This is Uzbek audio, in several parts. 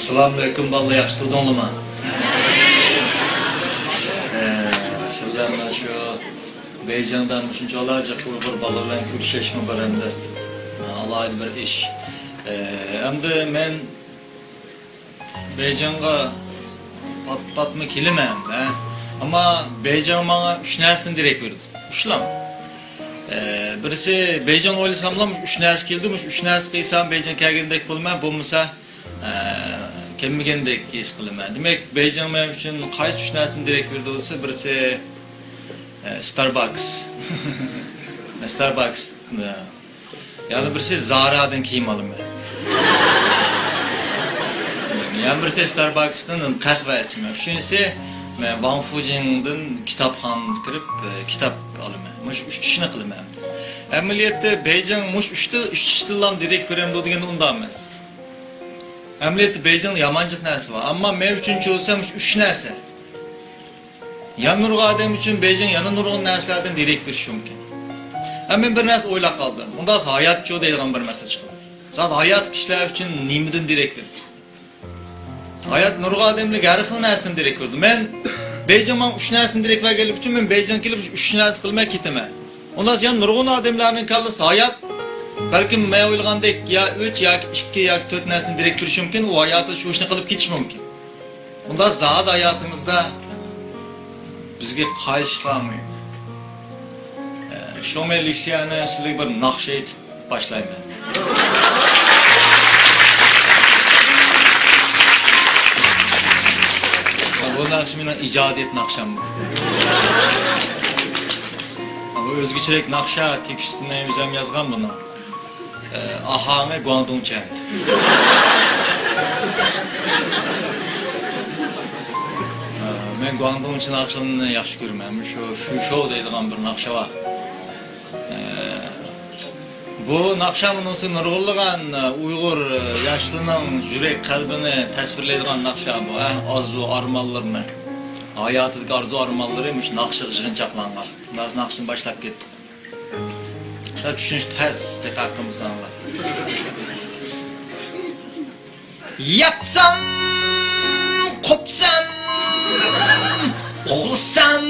Assalamu alaikum vallahi yaxshi turdingmi? Sizlarga shu Beyjandan shunchalarcha Uyg'ur bolalar bilan ko'rishishmi bor endi. Alohida bir ish. Endi men Beyjanga patmi kelaman, ammo Beyjan menga 3 narsani direkt berdi. Ushlam. Birisi Beyjan o'ylasamlam 3 narsa keldi, 3 narsa qilsam Beyjan kelgandek bo'lmay, bo'lmasa kelmagandek his qilaman. Demak, Beyjan men uchun qaysi 3 narsani direkt berdi bo'lsa, birisi Starbucks. Starbucks. Yani birisi Zara'dan kiyim alaman. Yani birisi Starbucks'tan qahva ichaman. Uchinchisi men Wang Fujin'dan kitobxonaga kirib kitob olaman. Mush 3 ishni qilaman. Amaliyotda Beyjan mush 3 tildan direkt ko'raman degan undan emas. Amaliyotda Beyjan yamanchiq narsa bor, ammo men uchinchi bo'lsam 3 narsa. Yan nurg'a odam uchun Beyjan yana nurg'un narsalardan direkt berish mumkin. Ama ben bir narsa o'ylab qoldim. Unda hayot cho deydigan bir narsa chiqdi. Zot hayot kishilar uchun nimadan direkt berdi? Hayot nurg'a odamlarga har xil narsani direkt berdi. Men Beyjan men 3 narsani direkt berganlik uchun men Beyjan kelib 3 narsa qilmay ketaman. Unda yana nurg'un odamlarning kallasi hayot balkim men o'ylagandek ya 3 yoki 2 yoki 4 narsani direkt berish mumkin, u hayotni shu ishni qilib ketish mumkin. Unda zot hayotimizda bizga qaysilamay Şome Lixia'nı sizlik bir naqsha etib boshlayman. Bu naqsh mening ijodiyat naqsham. Bu o'zgacharak naqsha tekstini o'zim yozgan buni. Ahangı Guangdongcha. Men Guangdongcha naqshini yaxshi ko'raman. Shu deydigan bir naqsha bor. Bu naqshamının nurg'unlagan Uyg'ur yoshlining yurak qalbini tasvirlaydigan naqsha bu. Arzu armonlarni, hayotidagi arzu armonlari mush naqsha yig'inchoqlangan. Biz naqshni boshlab ketdik. Tushunish tez diqqatimiz sanlar. Yatsam, qopsam, qo'lsam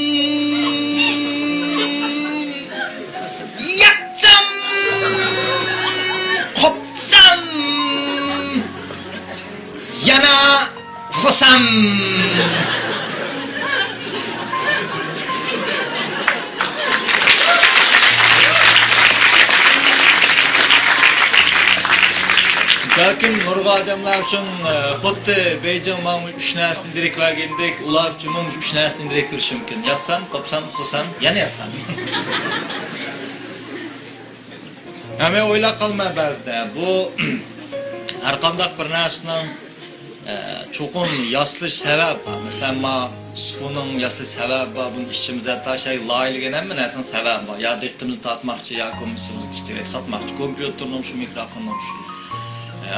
yana uxlasam balkim nurg'a odamlar uchun xuddi Beyjan mana 3 narsani direkt bergandek ular uchun 3 narsani direkt berish mumkin. Yatsam, qopsam, uxlasam, yana yatsam. Ama o'ylab qolma ba'zida bu har qanday bir narsaning çoğun yaslıç sebep var. Mesela su'nun yaslıç sebep var. Bunun işçimizde ta şey layılgenen mi nesin sebep var. Ya dikkatimizi tatmakçı ya komisyonumuzu işçilerek satmakçı. Kompütürünün şu mikrofonun şu.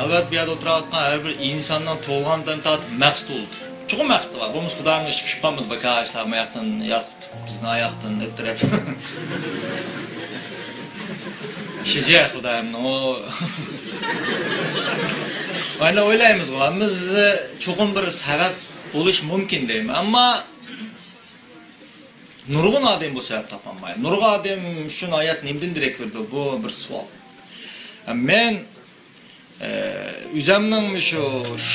Evet bir yerde oturarken her bir insandan toğandan tatip məqsd oldu. Çok məqsd var. Bunun kudarını işip şüphemiz bakar işte ayaktan yas bizden ayaktan ettirip. Şicek kudayımın o. Aynen oylayımız var. Biz çoğun bir sebep oluş mümkün değil mi? Ama nurg'un adam bu sebep tapanmayı. Nurg'un adam şun hayat nimden direkt verdi? Bu bir sual. Men üzemnin şu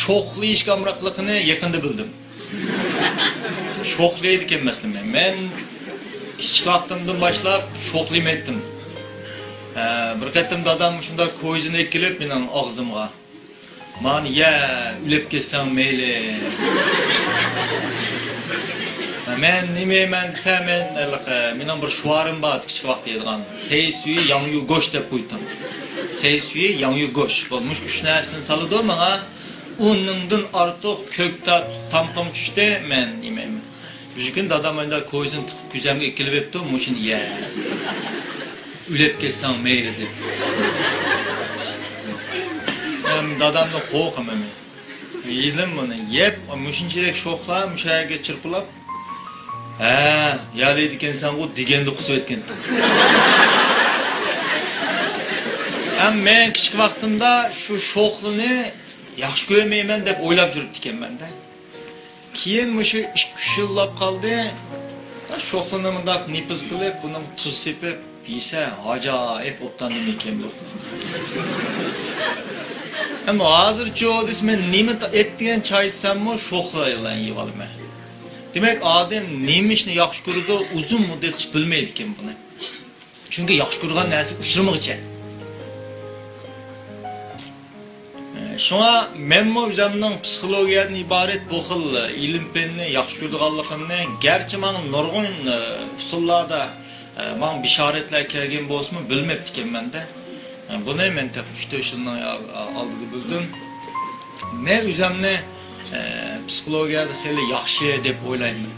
şoklu iş kamraklıkını yakında bildim. Şokluydu ki mesela men küçük vaxtımdan başlap şokluyum ettim. Bir qatimda adam şunda ko'zini ekilib mening og'zimga "Man ya ülep ketsam mayli." Men nimeyman desam mening bir shuarim bor kichik vaqt deydigan. Sey suyi yangyu go'sht deb qo'ydim. Sey suyi yangyu go'sht. Bo'lmuş 3 narsani soladi menga. Uningdan ortiq ko'kta tamqim tushdi, men nimeyman. Shu dadam menda ko'zini tiqib ko'zimga ekilib etdi, mushuni ya. Ülep ketsam mayli deb. Dadamni qo'rqim men. Yedim buni yeb, mushunchalik sho'xlab, mushaga chirpilab. Ya deydi ekansan u deganda qusib etgan. Men kichik vaqtimda shu sho'xlini yaxshi ko'rmayman deb o'ylab yuribdi ekanman-da. Keyin mushu 2 yillab qoldi. Sho'xlini mundaq nipiz qilib, buni tuz sepib yesa ajoyib o'ttandim ekan bu. Ammo hozircha men nima etgan choy ichsammi, sho'xlaylan yeb olaman. Demak, odam nima ishni yaxshi ko'radi, uzun muddat bilmaydi ekan buni. Chunki yaxshi ko'rgan narsa uchirmoqchi. Şuna menmo o'zimning psixologiyadan iborat bu xil ilm-fanni yaxshi ko'rganligimni, garchi men nurg'un usullarda men bishoratlar kelgan bo'lsa-mu bilmabdi ekanman-da. Buni men 3-4 yildan oldida bildim. Men o'zimni psixologiyada xeyli yaxshi deb o'ylayman.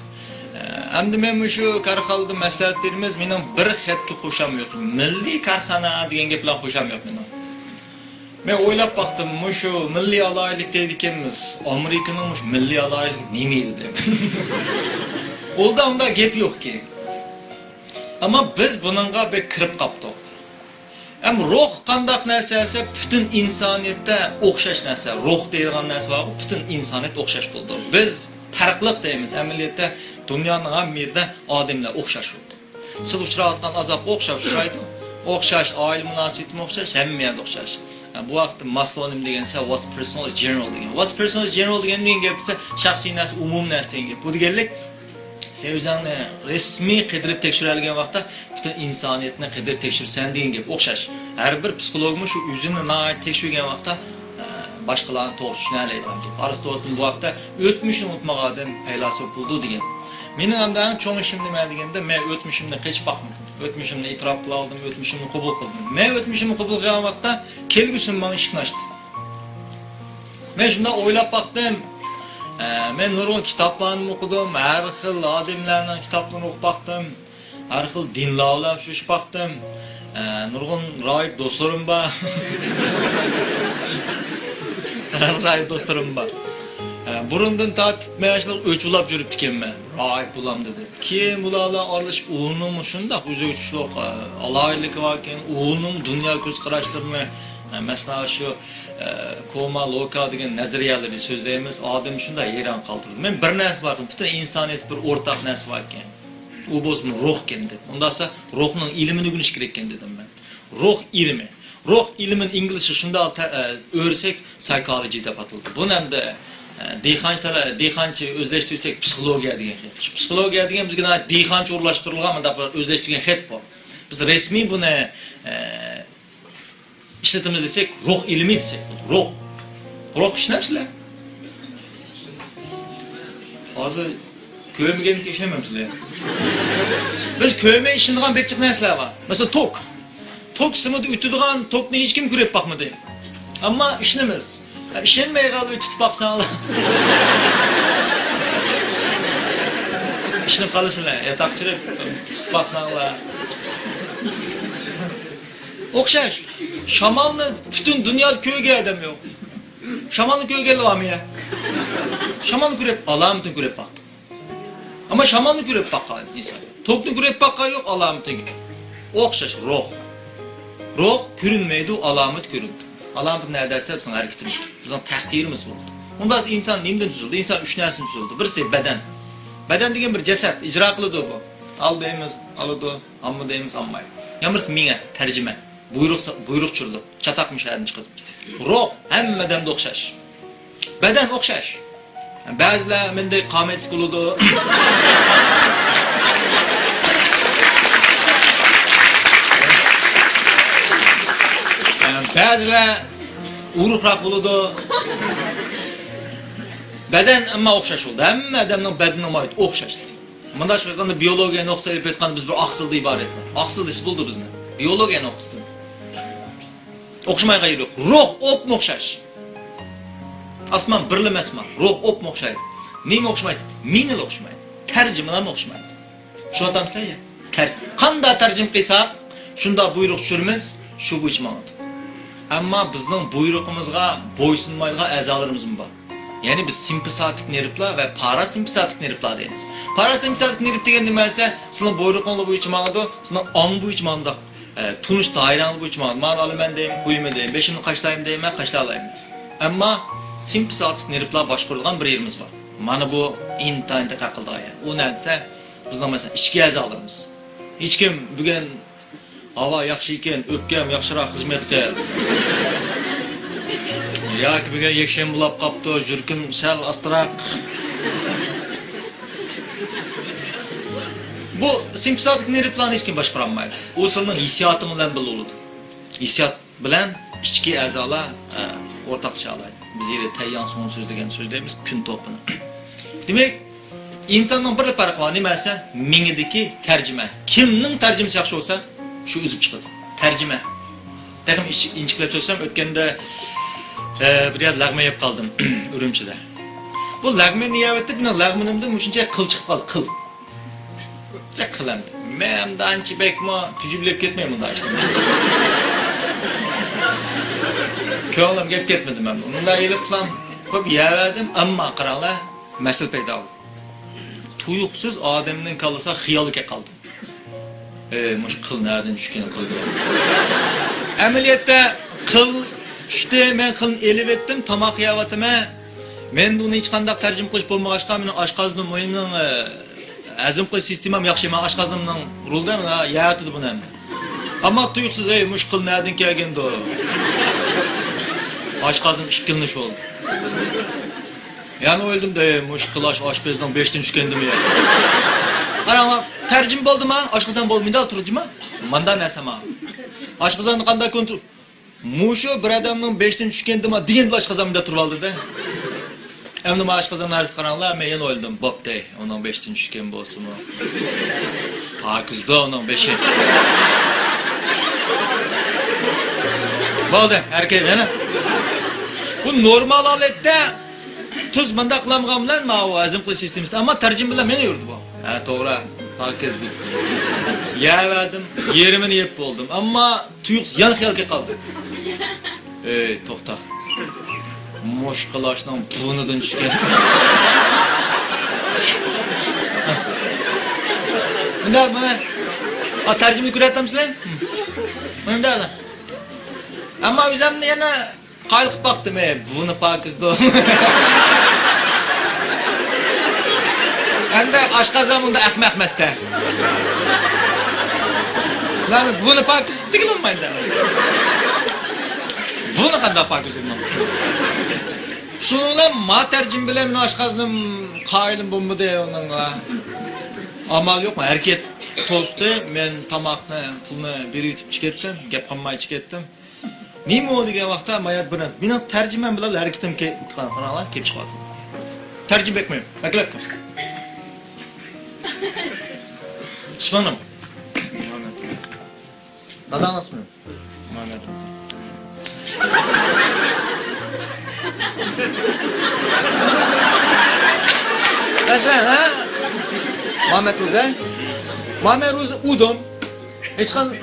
Endi men shu korxonada maslahat beramiz, mening bir xatga qo'sham yo'q. Milliy korxona degan gaplar qo'sham yo'q mening. Men o'ylab baktım, şu milliy alaylik deydi ekanmiz. Amerikaning mush milliy alaylik nima edi deb. Unda gap yo'q ki. Ammo biz buningga bir kirib qopdik. Ham ruh qandaq narsa esa butun insoniyatda o'xshash narsa. Ruh deydigan narsa bor, butun insoniyat o'xshash bo'ldi. Biz farqliq deymiz. Amaliyotda dunyoning hammida odamlar o'xshash bo'ldi. Siz uchrayotgan azobga o'xshash uchraydi. O'xshash oila munosabatga o'xshash, hammaga o'xshash. Bu vaqtda Maslow'ning degansa what's personal is general degan. What's personal is general degan gapsa shaxsiy narsa, umum narsa degan. Bu deganlik sen o'zingni rasmiy qidirib tekshiradigan vaqtda butun insoniyatni qidirib tekshirsan degan gap o'xshash. Har bir psixologmi shu o'zini tekshirgan vaqtda boshqalarni to'g'ri tushunadigan gap. Aristotel bu vaqtda o'tmishni unutmagan odam faylasuf bo'ldi degan. Mening hamda cho'ng ishim nima deganda men o'tmishimni qechib baqmadim. O'tmishimni e'tirof qildim, o'tmishimni qabul qildim. Men o'tmishimni qabul qilgan vaqtda kelgusim menga eshikni ochdi. Men shunda o'ylab baqdim. Men nurg'un kitoblarni o'qidim, har xil odamlarning kitoblarini o'qib baqdim. Har xil dinlarga tushib baqdim. Nurg'un ro'yib do'stlarim bor. Ro'yib do'stlarim bor. Burundan tatib meşler ölçülüp yürüp dikenmen. Rahip bulam dedi. Kim bularla aralışıp oğlunun şundaq özü uçuşluq, alaylık varken oğlunun dünya göz qaraşlarını mesela şu koma, loka degen nazariyaları sözleyimiz adam şunda yeran kaldırdı. Men bir narsa var, bütün insaniyet bir ortak narsa varken. O bozmun ruh kendi. Ondasa ruhның ilmini güniş gereken dedim ben. Ruh ilmi. Ruh ilmin İngilizce şunda öğrensek psikoloji deb atıldı. Bu hem de dehqonchi o'zlashtirsak psixologiya degan xet. Psixologiya degan bizga dehqonchi o'rlashtirilgan deb o'zlashtirgan xet bor. Biz rasmiy buni ishlatamiz desak, ruh ilmi desak, ruh. Ruh ishlamsizlar. Hozir ko'rmaganlikka ishonmaymizlar. Biz ko'rmay ishlaydigan bekchiq narsalar bor. Masalan, tok. Tok simida o'tadigan tokni hech kim ko'rib boqmadi. Ammo ishlaymiz. İşinmeye kalıyor tutup baksanlar. İşinip kalırsınlar. Yatakçılık tutup baksanlar. Okşaş. Şamanlı bütün dünya köyge adam yok. Şamanlı köyge var mı ya? Şamanlı kürep. Allah'ım bütün kürep baktı. Ama şamanlı kürep bakar insan. Toklu kürep bakar yok Allah'ım bütün kürep. Okşaş. Ruh. Ruh görünmeydi, alamet göründü. Allah'ın nerede hepsinin hareketimiz. Bizim takdirimiz oldu. Onda insan nimden düzüldü? İnsan üç nersin düzüldü. Birisi beden. Beden degen bir ceset. İcra kılıdı bu. Al deyimiz, alıdı. Amma deyimiz, ammayı. Yamırsı mine, tercüme. Buyruk çurdu. Çatak müşahedin çıkıdı. Ruh, hemmeden de okşaş. Beden okşaş. Yani bazılar mende kametlik oldu. Bazılar uruqraq buludu. Beden ama okşaş oldu. Hem adamın bedeni ait okşaştı. Bunda çıkanda biyologiya noqtası elib etqanda biz bir aqsıldı ibaret. Aqsıl iş buldu bizni. Biyologiya noqtası. Oqşmayga yo'q. Ruh op moqshash. Asman birlamasman. Ruh op moqshaydi. Nima o'xshamaydi? Minil o'xshamaydi. Tarjimalar o'xshamaydi. Shu otamsan ya. Qanday tarjim qilsak, shunda buyruq tushirmiz, shu bo'yicha. Ammo bizning buyruğumuzga bo'ysunmaydigan a'zolarimiz bor. Ya'ni biz simpatik nervlar va parasimpatik nervlar deymiz. Parasimpatik nerv degan nima esa, sizning buyruqingiz bo'yicha ma'noda, sizning ong bo'yicha ma'noda, tunish doirangiz bo'yicha ma'noda. Men olaman deyman, qo'yma deyman, beshimni qashlayman deyman, qashlayman. Ammo simpatiyatik nervlar boshqarilgan bir yerimiz bor. Mana bu intayin taqildi ya. U narsa bizning masalan ichki a'zolarimiz. Hech kim bugun havo yaxshi ekan, o'pkam yaxshiroq xizmat qil. Yoki bugun yekshan bo'lib qopti, yurkim sal astroq. Bu simpatiyatik nervlarni hech kim boshqara olmaydi. U sizning hissiyoti bilan bo'ladi. Hissiyot bilan ichki a'zolar o'rtaqcha oladi. Biz yerda tayyon son so'z degan so'z deymiz, kun to'pini. Demak, insonning bir farqi bor, nimasi? Mingidagi tarjima. Kimning tarjimasi yaxshi bo'lsa, shu o'zib chiqadi. Tarjima. Taxim inchiklab so'zsam, o'tganda bir yer lag'ma yeb qoldim Urumchida. Bu lag'ma niyatda buni lag'minimda shuncha qil chiqib qoldi, qil. Ja qilandi. Men ancha bekmo tujublab ketmayman bunday ishni. Ko'nglim gap ketmadi men. Unda elib qilam, ko'p yavadim, ammo qaranglar, masal paydo bo'ldi. Tuyuqsiz odamning kallasi xiyoliga qoldi. Mush qilnadan tushgan qildi. Amaliyotda qil tushdi, men qilni elib etdim, tomoq yevatim. Men buni hech qanday tarjima qilish bo'lmag'achqa, meni oshqoznim o'yimning azm qilish sistemam yaxshi emas, oshqozimning ruldan yatdi buni. Ammo tuyuqsiz mush qilnadan kelgandi. Oshqozim ishkilnish oldu. Yani o'yldim-da, mush qilash oshpazdan 5dan tushgandimi ya. Qarang, tarjima bo'ldimi? Oshqozon bo'lmaydi, turjima. Manda narsama. Oshqozonni qanday kontrol? Mushu bir odamning 5dan tushgandimi deganda oshqozonda turib oldi-da. Endi men oshqozonni arz qaranglar, men yana o'yldim, bo'pti, uning 5dan tushgan bo'lsa-mu. Pakizda uning 5i. Bo'ldi, erkak yana. Bu normal holatda tuz bunda qilamgan bilan ma'u azm qilish sistemasi, ammo tarjima bilan meni yurdi bu. Ha, to'g'ri. Pakizdik. Yevadim, yerimini yeb bo'ldim, ammo tuyuq yan xiyolga qoldi. To'xta. Moshqilashning bunidan tushgan. Bunda mana tarjima ko'ratamsizlar? Bunda. Ammo o'zimni yana qayliqib baktım bunu pakizdi. Endi oshqozonimda ahmaq emasda. Lan bunu pakizdi deganmaydi. Bunu qanday pakizdim? Shundan ma tarjim bilan men oshqoznim qaylim bo'lmadi uningga. Amal yo'qmi? Hareket to'sdi, men tomoqni, pulni berib ketdim, gap qilmay ketdim. Nima degan vaqtda mayat bilan meni tarjimam bilan harakatim qaranglar kelib chiqadi. Tarjima etmayman. Baklab. Shunam. Nadan ismi? Muhammad. Kaçan ha? Muhammad Ruza. Muhammad Ruza udum. Hech qanday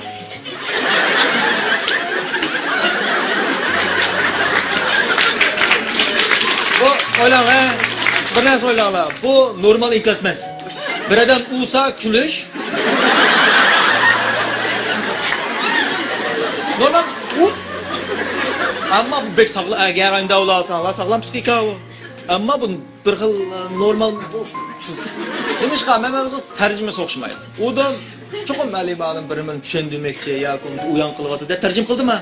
Oylang ha, bir narsa oylanglar. Bu normal inkos emas. Bir odam usa kulish. Normal u. Ammo bu bek sog'lom, agar unda ularsanlar sog'lom psixika u. Ammo bu bir xil normal bu. Nimishqa men o'zi tarjima so'qishmaydi. Udan cho'qim ma'lumotni birimni tushundirmoqchi yoki uyon qilyapti deb tarjima qildimi?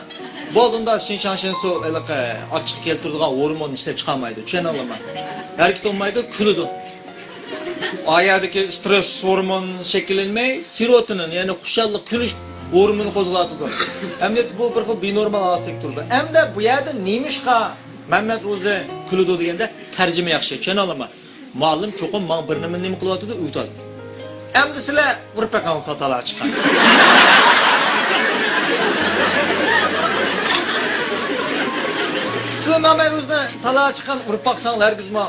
Bo'ldunda shinshanshin so elaqa ochiq keltiradigan hormon ishlab chiqarmaydi. Tushuna olaman. Hareket olmaydi, kuladi. Oyadagi stress hormon shakllanmay, serotonin, ya'ni xushallik, kulish hormoni qo'zg'aladi. Hamda bu bir xil benormal holatda turdi. Hamda bu yerda nemishqa Muhammad Ro'zi kuladi deganda tarjima yaxshi. Tushuna olaman. Muallim cho'qim men bir nima qilyapti, uytadi. Hamda sizlar bir paqon sotalar chiqqan. Sizlar Muhammad Ro'zni talaga chiqqan urib baqsanglar hargizmi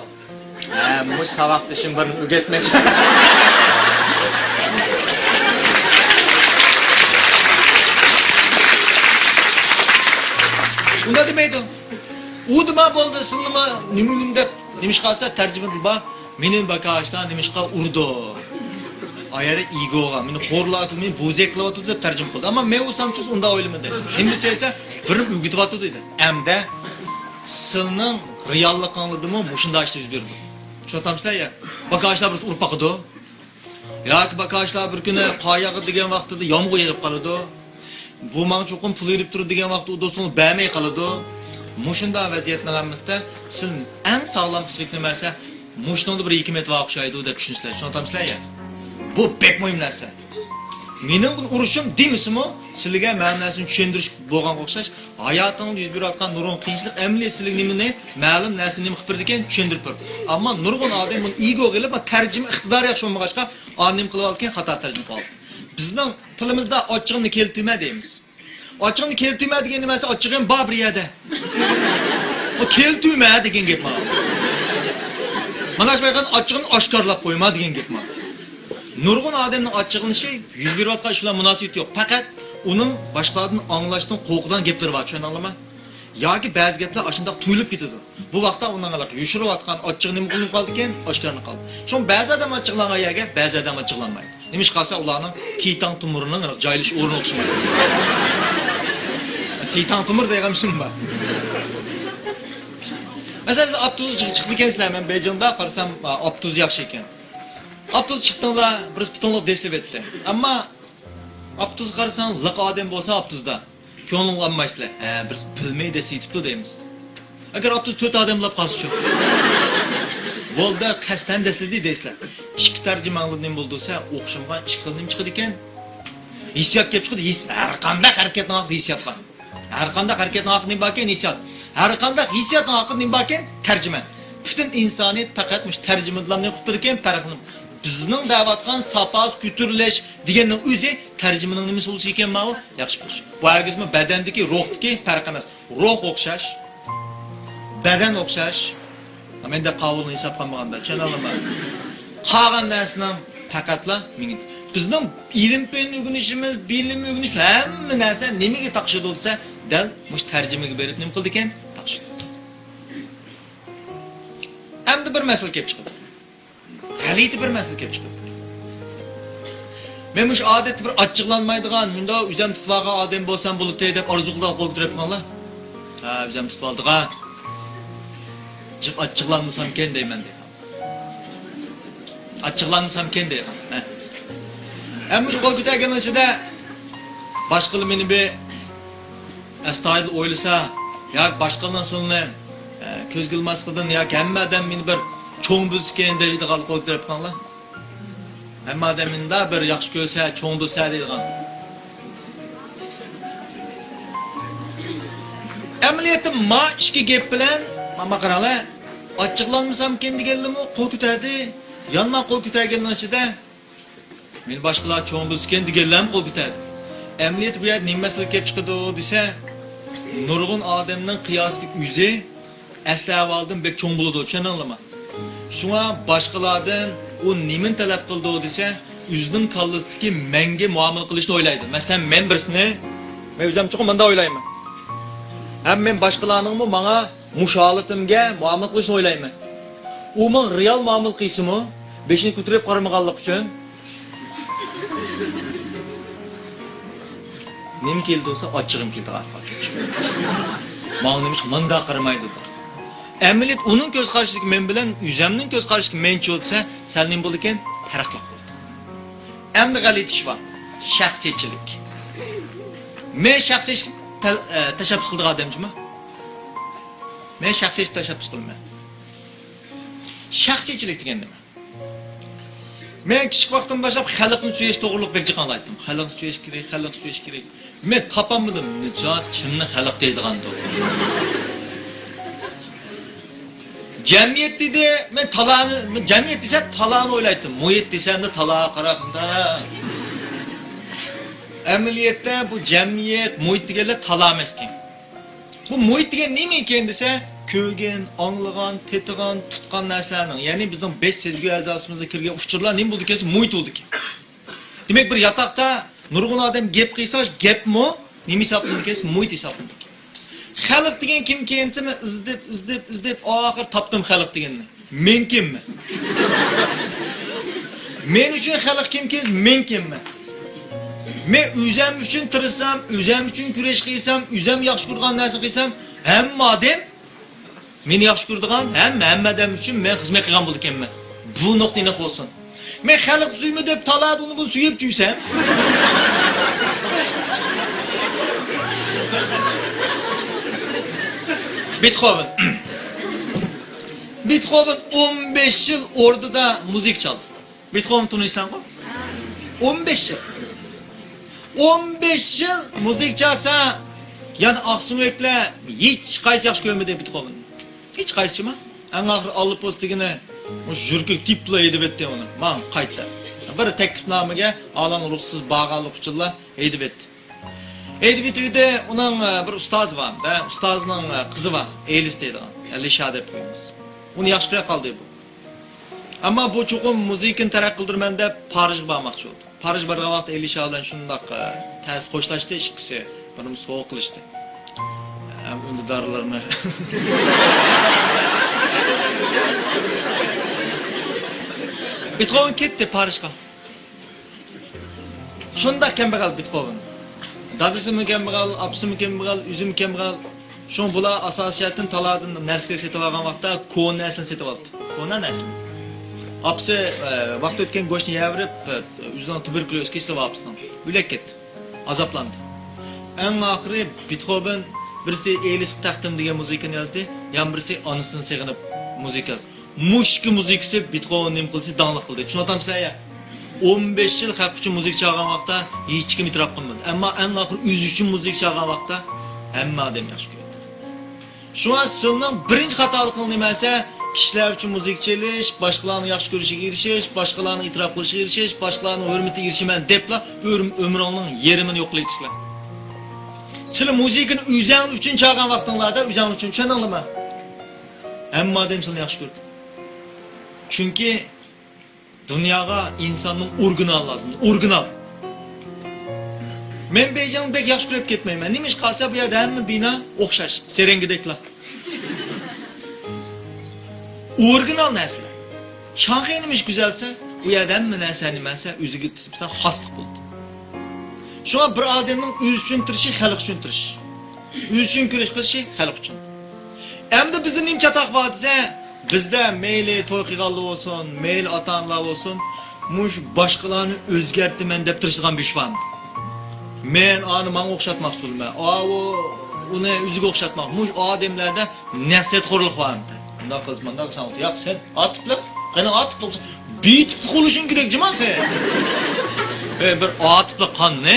mush savaqda ishim birini o'rgatmoqchi. Unda demaydi. U nima bo'ldi, sinima nimanim deb nimish qolsa tarjima qilib, meni bakashdan nimishqa urdi. Ayari igoga, meni xo'rlatib, meni bo'zak qilyapti deb tarjima qildi. Ammo men o'samchi unda o'ylamadim. Endi esa birini o'rgatyapti dedi. Hamda sizning realligingizni mushunda ishda yuz berdi. Tushunamsizlar ya? Bakashlar bir urib baqidi. Yoki bakashlar bir kuni qoyaga degan vaqtida yomg'ir yog'ib qoladi. Bu men cho'qim pul yurib turdi degan vaqtda u do'stingiz bermay qoladi. Mushunda vaziyatlarimizda siz eng sog'lom kishilik nimasi? Mushunda bir hikmat va o'xshaydi deb tushunsizlar. Tushunamsizlar ya? Bu pek muhim narsa. Mening bu urushim demisimi, sizlarga ma'nosini tushuntirish bo'lganga o'xshash, hayotingizda yuz berayotgan nurg'un qiyinchilik, amaliy sizlar nimani, ma'lum narsani nima qilib berdi ekan tushuntirib berdi. Ammo nurg'un odam buni ego qilib, tarjima iqtidori yaxshi bo'lmag'achqa, onim qilib olgan xato tarjima qildi. Bizning tilimizda ochiqni keltirma deymiz. Ochiqni keltirma degan nimasi ochiqim bor bir yerda. O keltirma degan gap mana. Mana shu yerdan ochiqni oshkorlab qo'yma degan gap mana. Nurg'un odamning ochiqlanishi yuz berayotgan ishlar munosabat yo'q. Faqat uning boshqalardan anglashdan qo'rqdan gaplar bor, tushunamizmi? Yoki ba'zi gaplar ashundoq tuyulib ketadi. Bu vaqtda uninglar yushirayotgan ochiq nima qilinib qoldi ekan, oshkorlanib qoldi. Shun ba'zi odam ochiqlangan yerga, ba'zi odam ochiqlanmaydi. Nima ish qilsa ularning Titan tumurining joylash o'rni o'xshamaydi. Titan tumur degan shim bor. Masalan, optuz chiqib kelsizlar, men Bejonda qarsam optuz yaxshi ekan. Optuz chiqdinglar, bir butunliq desib etdi. Ammo optuz qarsang, liq odam bo'lsa optuzda ko'ngillanmaysizlar. Biz bilmay desa yetibdi deymiz. Agar optuz 4 odamlab qolsa-chi. Bo'ldi, qasdan desildi deysizlar. Ikki tarjimonlar nima bo'ldisa, o'xshamgan ikki xil nima chiqdi ekan? Hissiyot kelib chiqdi. Har qanday harakatning haqida hissiyot bor. Har qanday harakatning haqida nima bor ekan? Hissiyot. Har qanday hissiyotning haqida nima bor ekan? Tarjima. Butun insoniyat faqat mush tarjima bilan nima qilib ekan? Farqli. Bizning da'vatgan sapas ko'tarilish deganning o'zi tarjimaning nima bo'lishi ekan ma'lum, yaxshi bo'lish. Bu hargizmi badandagi, ruhdagi farq emas. Ruh o'xshash, badan o'xshash. Menda qavulni hisob qilmaganda, tushunamizmi? Qolgan narsaning faqatla mingit. Bizning ilm-fen o'rganishimiz, bilim o'rganish hamma narsa nimaga taqshid bo'lsa, dal mush tarjimaga berib nima qildi ekan? Taqshid. Endi bir masala kelib chiqdi. Haliti bir masala kelib chiqdi. Men mush odat bir ochiqlanmaydigan, bunda o'zim tisvaga odam bo'lsam bo'ladi deb orzu qilib qo'ydiribmanlar. Ha, o'zim tisvaldigan. Chiq ochiqlanmasam ken deyman deb. Ochiqlanmasam ken deyman. Ammo shu qo'lkutagan ichida boshqalar meni be astoydil o'ylasa, yoki boshqalarning silni ko'z qilmasdan yoki hammadan meni bir cho'ng bo'lsken deydigan qo'ltiribmanlar. Hammadan menda bir yaxshi ko'rsa, cho'ng bo'lsa deydigan. Amaliyotda ma ishki gap bilan mana qaranglar, ochiqlanmasam ken deganlarmi qo'l ko'tardi. Yonma qo'l ko'targanning ichida men boshqalar cho'ng bo'lsken deganlarmi qo'l ko'tardi. Amaliyot bu yer nima masala kelib chiqdi desa, nurg'un odamning qiyoslik o'zi asli avvaldan bek cho'ng bo'ladi, tushunamizmi? Shunga boshqalardan u nimani talab qildi desa, o'zining kallasidagi menga muomala qilishni o'ylaydi. Masalan, men birsini men o'zim cho'qim menda o'ylayman. Ham men boshqalarning menga musholatimga muomala qilishni o'ylayman. U men real muomala qilishimi, beshini ko'tarib qaramaganlik uchun nim keldi bo'lsa, ochig'im keldi arqaga. Ma'lum nima menda qaramaydi. Amaliyot uning ko'z qarashidagi men bilan o'zimning ko'z qarashidagi menchi bo'lsa, sal nim bo'ldi ekan, farqli bo'ldi. Endi g'alatish bor. Shaxsiyatchilik. Men shaxsiyatchilik tashabbus qildigan odamchiman. Men shaxsiyatchilik tashabbus qilmayman. Shaxsiyatchilik degan nima? Men kichik vaqtimdan boshlab xalqni suyash to'g'riliq bek jiqon aytdim. Xalqni suyash kerak, xalqni suyash kerak. Men topolmadim. Nijot kimni xalq deydigan to'g'ri. Jamiyat dedi, men talani, jamiyat desa talani o'ylaydim. Muhit desanda talaga qarabda. Amaliyotda bu jamiyat, muhit deganlar tala emas ekan. Bu muhit degan nima ekan desa, ko'rgan, anglagan, tetigan, tutgan narsalarning, ya'ni bizning 5 sezgi a'zosimizga kirgan uchurlar nima bo'ldi ekan? Muhit bo'ldi ekan. Demak, bir yotoqda nurg'un odam gap qilsa, gapmi? Nima hisoblanadi ekan? Muhit hisoblanadi. Xalq degan kim kensimi izlab oxir topdim xalq deganni. Men kimman? Men uchun xalq kim kens? Men kimman? Men o'zim uchun tirishsam, o'zim uchun kurash qilsam, o'zim yaxshi ko'rgan narsa qilsam, hamma odam Meni yaxshi ko'radigan hamma odam uchun men xizmat qilgan bo'l ekanman. Bu nuqta aniq bo'lsin. Men xalq suymi deb taladi uni bu suyib juysam. Beethoven. Beethoven 15 yil o'rnida muzik chaldi. Beethoven tanıysizlar 15 yıl. 15 yıl müzik çalsa, yani Aksumekler hiç qaysi yaxshi ko'rmadi Beethoven. Hiç qaysi mı? En ahir alıp postigini o jürkük tipla edip etti onu. Man qaytdi. Bir teklifnomaga alan ruhsuz bağalı uçurlar edip etti. Edip etdi onun bir ustoz var da, ustozning qizi var, Elis deydi. Alisha deb qo'yamiz. Uni yaxshi ko'ra qoldi bu. Ama bu çoğun müzikin taraq qildirman deb Parijga bormoqchi bo'ldi. Parij borgan vaqt Elisha bilan shundoq tez qo'shlashdi, ikkisi birini so'q qilishdi. Unda dorilarni Beethoven ketdi Parijga. Shunda kambag'al Beethoven. Dadasi kambag'al, apsi kambag'al, o'zim kambag'al. Shun bular asosiyatdan taladin narsa setib olgan vaqtda ko'n narsani setib oldi. Ko'n narsa. Apsi vaqt o'tgan go'shtni yavrib, o'zining tuberkuloz kesilib apsidan. O'lib ketdi. Azoblandı. Eng oxiri Beethoven birisi Elis taqdim degan muzikani yozdi, yana birisi onasini seg'inib muzika yozdi. Mushki muzikasi Beethoven nim qilsa dangliq qildi. Tushunatamsiz ya? 15 yil xalq uchun muzik chalgan vaqtda hech kim e'tirof qilmadi. Ammo eng oxiri o'zi uchun muzik chalgan vaqtda hamma odam yaxshi ko'rdi. Shu asılning birinchi xatolig'i nima esa, kishilar uchun muzik chelish, boshqalarni yaxshi ko'rishiga erishish, boshqalarni e'tirof qilishiga erishish, boshqalarni hurmatiga erishiman debla umringning yerimini yo'qlaydilar. Sizlar muzikani o'zing uchun chalgan vaqtinglarda o'zing uchun tushuninglarmi? Hamma odam sizni yaxshi ko'rdi. Chunki dunyoga insonning original lozim, original. Men Beyjanni pek yaxshi ko'rib ketmayman. Nima ish qilsa bu yerda hamma bino o'xshash, serangideklar. Original narsalar. Shanxay nima ish go'zalsa, bu yerda hamma narsa nimasi o'ziga tisibsa xoslik bo'ldi. Shuna bir odamning o'zi uchun tirishi, xalq uchun tirishi. O'zi uchun kurash qilishi, xalq uchun. Endi bizning nimcha taqvo desa, bizda meyli to'y qilganlar bo'lsin, meyli ota-onalar bo'lsin, mush boshqalarni o'zgartiraman deb turishgan bir ish bor. Men onu menga o'xshatmoqchi bo'lman. Uni o'ziga o'xshatmoq. Mush odamlarda nafsatxo'rlik bor. Bunday qilsam, bunday qilsam, yo'q sen otibla, qani otib bo'lsa, bitib qolishing kerak jima sen. Bir otibla qonni,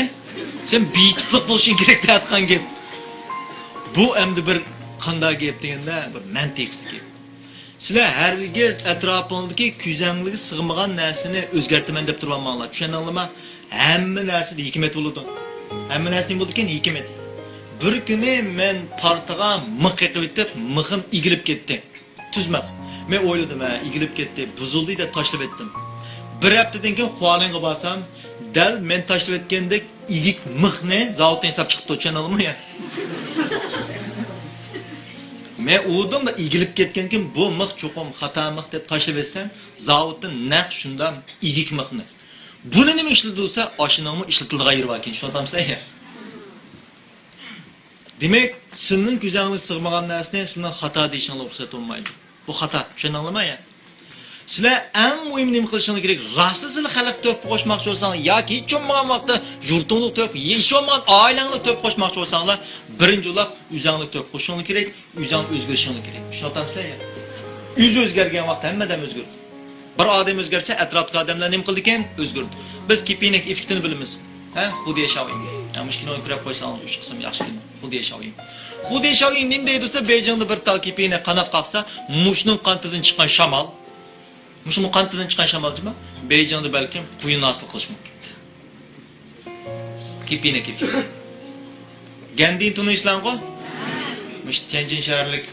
sen bitib bo'lishing kerak deyotgan gap. Bu endi bir qanday gap deganda bir mantiqsiz gap. Sizlar hargiz atrofingdagi ko'zangligi sig'magan narsani o'zgartiraman deb turibmanlar. Tushuninglarmi? Hamma narsada hikmat bo'ladi. Hamma narsaning bo'lgan hikmat. Bir kuni men partaga miq qilib etib, miqim egilib ketdi. Tuzmaq. Men o'yladim, egilib ketdi, buzildi deb tashlab etdim. Bir haftadan keyin xolinga borsam, dal men tashlab etgandek igik miqni zavoddan hisob chiqdi, tushuninglarmi? Men o'dim da egilib ketgan keyin bu miq cho'qim xato miq deb tashlab etsam, zavoddan naq shundan igik miqni. Buni nima ishlatilsa, oshiningmi ishlatildigan yeri bor ekan, tushuntamsizlar? Demak, sizning ko'zingizga sig'magan narsani sizning xato deyishingizga ruxsat bo'lmaydi. Bu xato, tushuningizmi? Sizlar eng muhim nima qilishingiz kerak? Rostli sizlar xalq to'p qo'shmoqchi bo'lsangiz yoki hech bo'lmagan vaqtda yurtingni to'p, hech bo'lmagan oilangni to'p qo'shmoqchi bo'lsangiz, birinchi o'ylab o'zingni to'p qo'shishingiz kerak, o'zing o'zgarishingiz kerak. Tushuntamsizlar? O'zgargan vaqt hammadan o'zgardi. Bir odam o'zgarsa, atrofdagi odamlar nima qildi ekan? O'zgardi. Biz kipinek effektini bilamiz. Xudiy Shaoyin. Mushkilni ko'rib qo'ysangiz, 3 qism yaxshi kino. Xudiy Shaoyin. Xudiy Shaoyin nima deydi desa, Beyjingda bir tal kipine qanot qaqsa, mushning qantidan chiqqan shamol. Mushning qantidan chiqqan shamol nima? Beyjingda balkim quyun hosil qilish mumkin. Kipine. Gandin tunishlang'i? Mush Tianjin shaharlik